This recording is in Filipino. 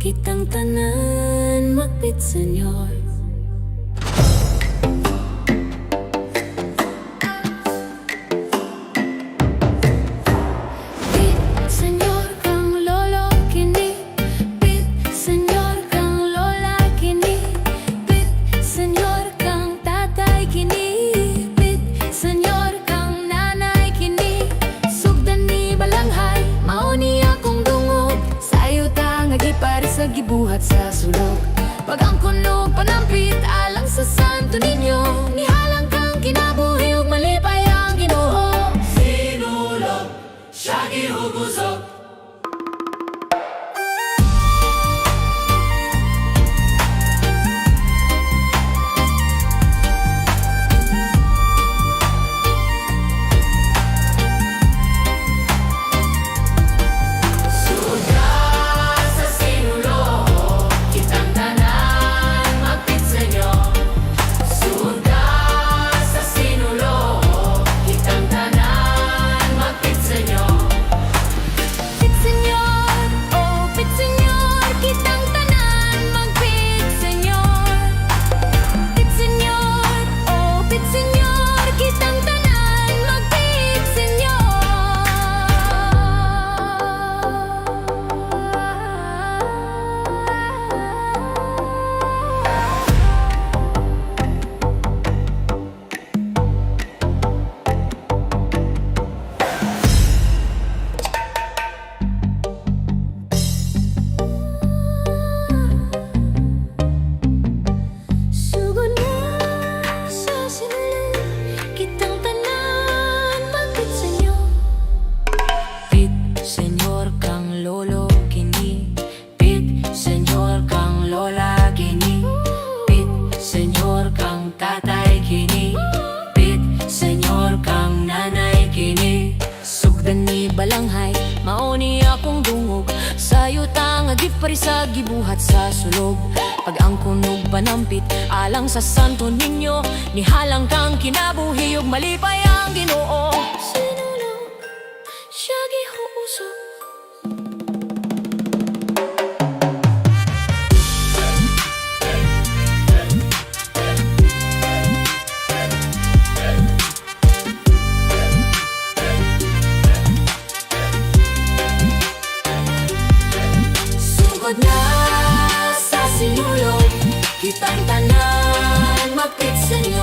kitang tanan magpit, Senyor. Pit, Senyor, kang lolo kini. Pit, Senyor, kang lola kini. Pit, Senyor, kang tatay kini. Pit, Senyor, kang nanay kini. Sugdan ni balanghay, mao ni akong dungog. Sayo ta nga gipari sa gibuhat sa sulog. Pag ang kunog panampit alang sa Santo Niño, nihalang kang kinabuhi ug malipay ang Ginoo. Sinulog, siya gihugusok. Senyor, kang lolo kini. Pit, Senyor, kang lola kini. Pit, Senyor, kang tatay kini. Pit, Senyor, kang nanay kini. Sugdan ni balanghay, mao ni akong dungog. Sayo ta nga gipari sa gibuhat sa sulog. Pag ang kunog panampit alang sa Santo Niño, nihalang kang kinabuhi ug malipay ang Ginoo. Sinulog, siya gihusok. Sugod na sa sinulog, kitang tanan magpit, Senyor.